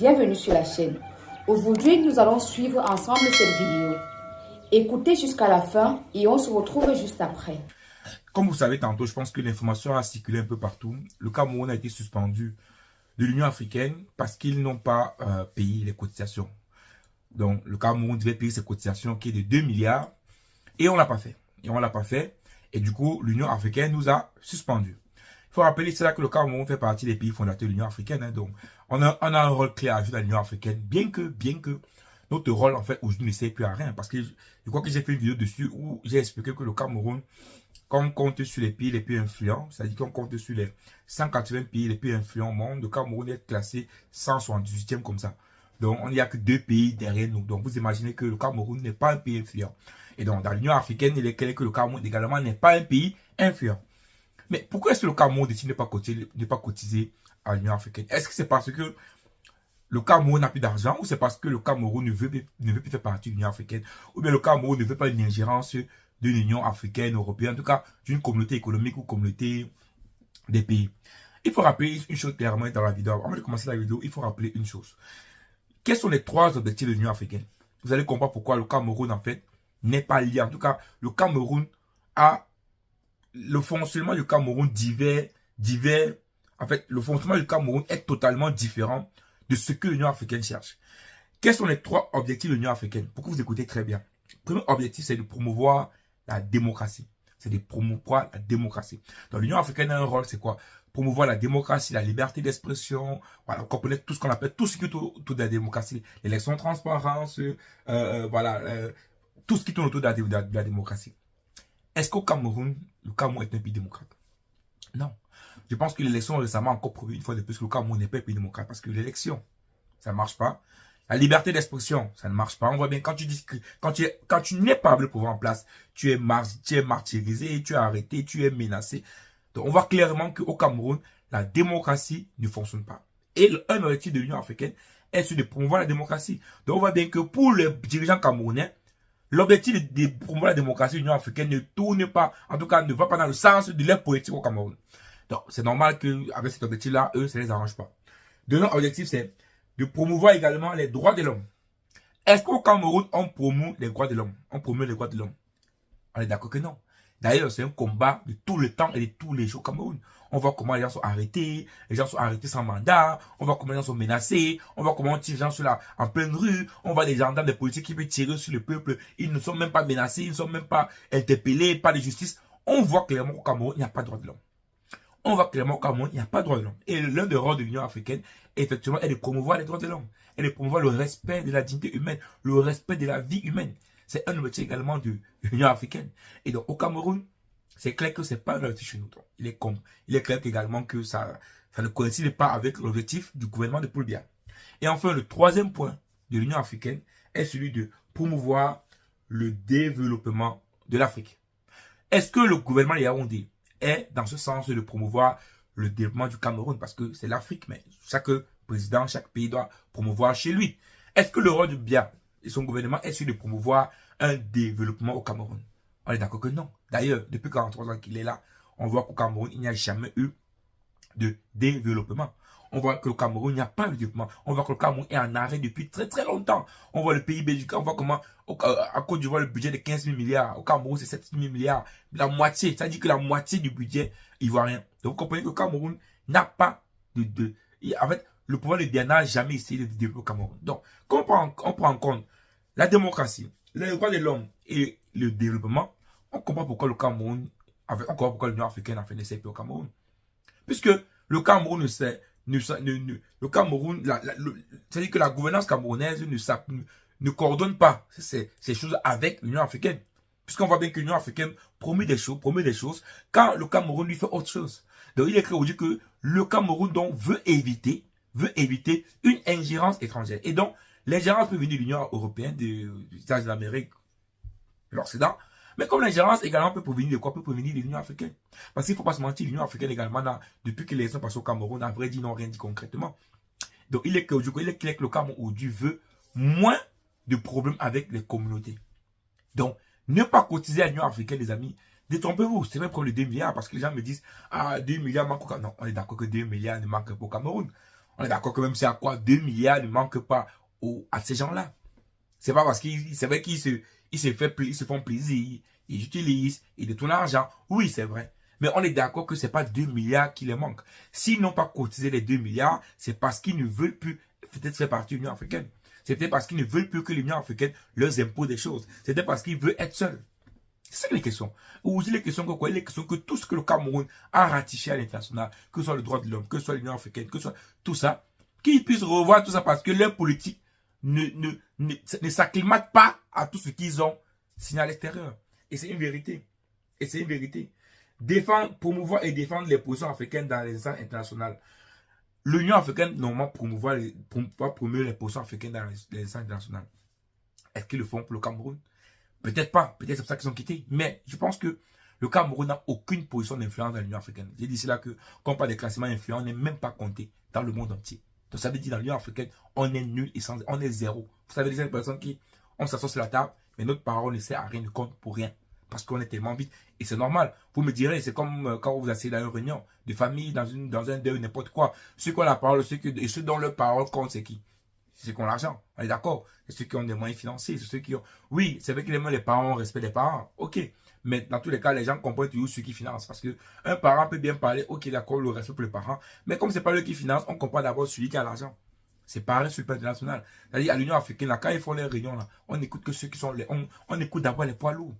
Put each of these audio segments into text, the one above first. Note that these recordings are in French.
Bienvenue sur la chaîne. Aujourd'hui, nous allons suivre ensemble cette vidéo. Écoutez jusqu'à la fin et on se retrouve juste après. Comme vous savez tantôt, je pense que l'information a circulé un peu partout. Le Cameroun a été suspendu de l'Union africaine parce qu'ils n'ont pas payé les cotisations. Donc, le Cameroun devait payer ses cotisations qui est de 2 milliards et on ne l'a pas fait. Et du coup, l'Union africaine nous a suspendus. Il faut rappeler, c'est là que le Cameroun fait partie des pays fondateurs de l'Union africaine. Donc, on a un rôle clé à jouer dans l'Union africaine, bien que notre rôle, en fait, aujourd'hui ne sert plus à rien. Parce que je crois que j'ai fait une vidéo dessus où j'ai expliqué que le Cameroun, quand on compte sur les pays les plus influents, c'est-à-dire qu'on compte sur les 180 pays les plus influents au monde, le Cameroun est classé 178e comme ça. Donc, on n'y a que 2 pays derrière nous. Donc, vous imaginez que le Cameroun n'est pas un pays influent. Et donc, dans l'Union africaine, il est clair que le Cameroun également n'est pas un pays influent. Mais pourquoi est-ce que le Cameroun décide de ne pas cotiser à l'Union africaine? Est-ce que c'est parce que le Cameroun n'a plus d'argent ou c'est parce que le Cameroun ne veut plus faire partie de l'Union africaine? Ou bien le Cameroun ne veut pas une ingérence de l'Union africaine, européenne, en tout cas d'une communauté économique ou communauté des pays? Il faut rappeler une chose clairement dans la vidéo. Avant de commencer la vidéo, il faut rappeler une chose. Quels sont les 3 objectifs de l'Union africaine? Vous allez comprendre pourquoi le Cameroun, en fait, n'est pas lié. En tout cas, le Cameroun a... Le fonctionnement du Cameroun en fait, le fonctionnement du Cameroun est totalement différent de ce que l'Union africaine cherche. Quels sont les 3 objectifs de l'Union africaine? Pour que vous écoutez très bien. Le premier objectif, c'est de promouvoir la démocratie. C'est de promouvoir la démocratie. Donc, l'Union africaine a un rôle, c'est quoi? Promouvoir la démocratie, la liberté d'expression, voilà, comprenez tout ce qu'on appelle, tout ce qui tourne autour de la démocratie, l'élection transparence, tout ce qui tourne autour de la démocratie. Est-ce qu'au Cameroun, le Cameroun est un pays démocrate? Non. Je pense que l'élection récemment a encore prouvé une fois de plus que le Cameroun n'est pas un pays démocrate parce que l'élection, ça ne marche pas. La liberté d'expression, ça ne marche pas. On voit bien quand tu n'es pas le pouvoir en place, tu es martyrisé, tu es arrêté, tu es menacé. Donc on voit clairement qu'au Cameroun, la démocratie ne fonctionne pas. Et un objectif de l'Union africaine est celui de promouvoir la démocratie. Donc on voit bien que pour les dirigeants camerounais, l'objectif de promouvoir la démocratie de l'Union africaine ne tourne pas, en tout cas ne va pas dans le sens de leur politique au Cameroun. Donc c'est normal qu'avec cet objectif-là, eux, ça ne les arrange pas. Deuxième objectif, c'est de promouvoir également les droits de l'homme. Est-ce qu'au Cameroun, on promeut les droits de l'homme? On promeut les droits de l'homme? On est d'accord que non. D'ailleurs, c'est un combat de tout le temps et de tous les jours au Cameroun. On voit comment les gens sont arrêtés sans mandat, on voit comment les gens sont menacés, on voit comment on tire les gens en pleine rue, on voit des gendarmes, des politiques qui peuvent tirer sur le peuple, ils ne sont même pas menacés, ils ne sont même pas interpellés, pas de justice. On voit clairement qu'au Cameroun, il n'y a pas de droit de l'homme. On voit clairement qu'au Cameroun, il n'y a pas de droit de l'homme. Et l'un des rôles de l'Union africaine, effectivement, est de promouvoir les droits de l'homme, est de promouvoir le respect de la dignité humaine, le respect de la vie humaine. C'est un objectif également de l'Union africaine. Et donc, au Cameroun, c'est clair que ce n'est pas un objectif chez nous. Donc, il est clair également que ça ne coïncide pas avec l'objectif du gouvernement de Paul Biya. Et enfin, le 3e point de l'Union africaine est celui de promouvoir le développement de l'Afrique. Est-ce que le gouvernement de Yaoundé est dans ce sens de promouvoir le développement du Cameroun? Parce que c'est l'Afrique, mais chaque président, chaque pays doit promouvoir chez lui. Est-ce que le rôle de Biya et son gouvernement est celui de promouvoir un développement au Cameroun? On est d'accord que non. D'ailleurs, depuis 43 ans qu'il est là, on voit qu'au Cameroun, il n'y a jamais eu de développement. On voit que le Cameroun, il n'y a pas de développement. On voit que le Cameroun est en arrêt depuis très très longtemps. On voit le PIB du Cameroun, on voit comment, à Côte d'Ivoire, le budget de 15 000 milliards. Au Cameroun, c'est 7 000 milliards. La moitié, ça dit que la moitié du budget ivoirien. Donc, vous comprenez que le Cameroun n'a pas en fait, le pouvoir de Biya n'a jamais essayé de développer le Cameroun. Donc, quand on prend en compte la démocratie, les droits de l'homme et le développement, on comprend pourquoi le Cameroun, encore pourquoi l'Union africaine a fait des CP au Cameroun. Puisque le Cameroun le Cameroun, c'est-à-dire que la gouvernance camerounaise ne coordonne pas ces choses avec l'Union africaine. Puisqu'on voit bien que l'Union africaine promet des choses, quand le Cameroun lui fait autre chose. Donc il est clair aujourd'hui que le Cameroun donc veut éviter une ingérence étrangère. Et donc, l'ingérence peut venir de l'Union européenne, des États-Unis d'Amérique, de l'Occident. Mais comme l'ingérence également peut provenir de quoi? Peut provenir de l'Union africaine. Parce qu'il ne faut pas se mentir, l'Union africaine également, depuis que les élections passent au Cameroun, a vrai dit non, rien dit concrètement. Donc il est clair que le Cameroun aujourd'hui veut moins de problèmes avec les communautés. Donc, ne pas cotiser à l'Union africaine, les amis, détrompez-vous, c'est même pour les 2 milliards, parce que les gens me disent, ah, 2 milliards manquent au Cameroun. Non, on est d'accord que 2 milliards ne manquent pas au Cameroun. On est d'accord que même c'est à quoi 2 milliards ne manquent pas à ces gens-là. C'est pas parce c'est vrai qu'ils se font plaisir, ils utilisent, ils détournent l'argent. Oui, c'est vrai. Mais on est d'accord que c'est pas 2 milliards qui les manquent. S'ils n'ont pas cotisé les 2 milliards, c'est parce qu'ils ne veulent plus peut-être faire partie de l'Union africaine. C'est peut-être parce qu'ils ne veulent plus que l'Union africaine leur impose des choses. C'est peut-être parce qu'ils veulent être seuls. C'est ça les questions. Aujourd'hui, les questions que quoi? Les questions que tout ce que le Cameroun a ratifié à l'international, que ce soit le droit de l'homme, que ce soit l'Union africaine, que ce soit tout ça, qu'ils puissent revoir tout ça parce que leur politique ne s'acclimate pas à tout ce qu'ils ont signé à l'extérieur. Et c'est une vérité. Et c'est une vérité. Défendre, promouvoir et défendre les positions africaines dans les instances internationales. L'Union africaine, normalement, promouvoir les positions africaines dans les instances internationales. Est-ce qu'ils le font pour le Cameroun? Peut-être pas. Peut-être c'est pour ça qu'ils ont quitté. Mais je pense que le Cameroun n'a aucune position d'influence dans l'Union africaine. J'ai dit cela que, quand on parle des classements influents, on n'est même pas compté dans le monde entier. Donc ça veut dire dans l'Union africaine, on est nul et on est zéro. Vous savez, les personnes qui, on s'assoit sur la table, mais notre parole ne sert à rien, ne compte pour rien. Parce qu'on est tellement vite. Et c'est normal. Vous me direz, c'est comme quand vous asseyez dans une réunion de famille, dans un deuil, n'importe quoi. Ceux qui ont la parole, et ceux dont leur parole compte, c'est qui? C'est ceux qui ont l'argent. On est d'accord? C'est ceux qui ont des moyens financiers. C'est ceux qui ont... Oui, c'est vrai que les parents ont respect des parents. Ok. Mais dans tous les cas, les gens comprennent toujours ceux qui financent. Parce que un parent peut bien parler, ok, d'accord, le respect pour les parents. Mais comme c'est pas eux qui financent, on comprend d'abord celui qui a l'argent. C'est pareil sur le plan international. C'est-à-dire, à l'Union africaine, là, quand ils font les réunions, là, on n'écoute que ceux qui sont... On écoute d'abord les poids lourds.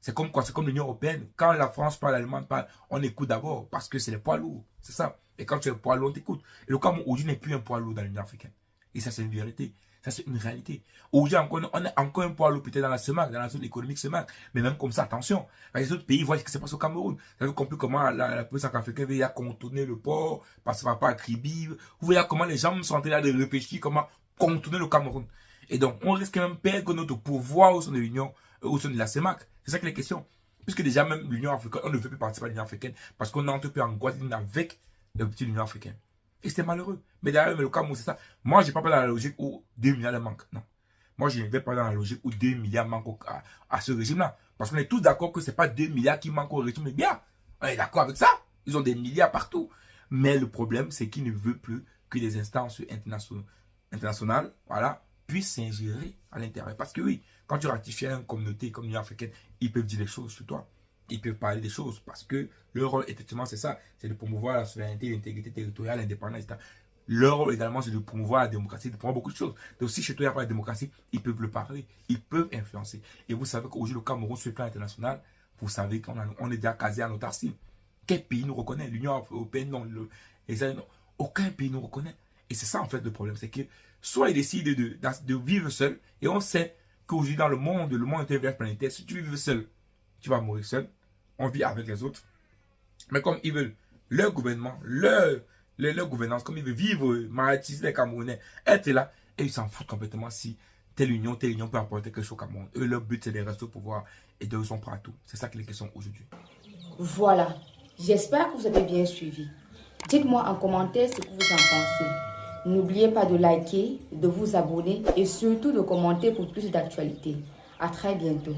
C'est comme quoi? C'est comme l'Union européenne. Quand la France parle, l'Allemagne parle, on écoute d'abord parce que c'est les poids lourds. C'est ça. Et quand tu es le poids lourd, on t'écoute. Et le Cameroun aujourd'hui n'est plus un poids lourd dans l'Union africaine. Et ça, c'est une vérité. Ça, c'est une réalité. Aujourd'hui, on est encore un poids lourd peut-être dans la CEMAC, dans la zone économique CEMAC. Mais même comme ça, attention. Les autres pays voient ce qui se passe au Cameroun. Vous avez compris comment la police africaine veut contourner le port, passer par à Kribi. Vous voyez comment les gens sont en train de réfléchir comment contourner le Cameroun. Et donc, on risque même perdre notre pouvoir au sein de l'Union, au sein de la CEMAC. C'est ça que les questions. Puisque déjà, même l'Union africaine, on ne veut plus participer à l'Union africaine parce qu'on entre plus en Guadeloupe avec le petit Union africaine. Et c'est malheureux. Mais derrière, le Cameroun, c'est ça. Moi, je ne vais pas dans la logique où 2 milliards manquent. Non. Moi, je ne vais pas dans la logique où 2 milliards manquent à ce régime-là. Parce qu'on est tous d'accord que ce n'est pas 2 milliards qui manquent au régime. Mais bien, on est d'accord avec ça. Ils ont des milliards partout. Mais le problème, c'est qu'ils ne veulent plus que les instances internationales, voilà, puissent s'ingérer à l'intérieur. Parce que oui, quand tu ratifies une communauté comme l'Union africaine, ils peuvent dire des choses sur toi. Ils peuvent parler des choses parce que leur rôle, effectivement, c'est ça. C'est de promouvoir la souveraineté, l'intégrité territoriale, l'indépendance, etc. Leur rôle également, c'est de promouvoir la démocratie, de promouvoir beaucoup de choses. Donc, si chez toi, il n'y a pas de démocratie, ils peuvent le parler. Ils peuvent influencer. Et vous savez qu'aujourd'hui, le Cameroun, sur le plan international, vous savez qu'on est déjà casé à notre arcine. Quel pays nous reconnaît? L'Union européenne, non. Non. Aucun pays nous reconnaît. Et c'est ça, en fait, le problème. C'est que soit ils décident de vivre seul, et on sait qu'aujourd'hui, dans le monde interplanétaire, si tu vis seul, tu vas mourir seul. On vit avec les autres. Mais comme ils veulent leur gouvernement, leur gouvernance, comme ils veulent vivre, maratiser les Camerounais, être là, et ils s'en foutent complètement si telle union peut apporter quelque chose au Cameroun. Eux, leur but, c'est de rester au pouvoir et de sont prêts à tout. C'est ça que les questions aujourd'hui. Voilà. J'espère que vous avez bien suivi. Dites-moi en commentaire ce que vous en pensez. N'oubliez pas de liker, de vous abonner et surtout de commenter pour plus d'actualités. À très bientôt.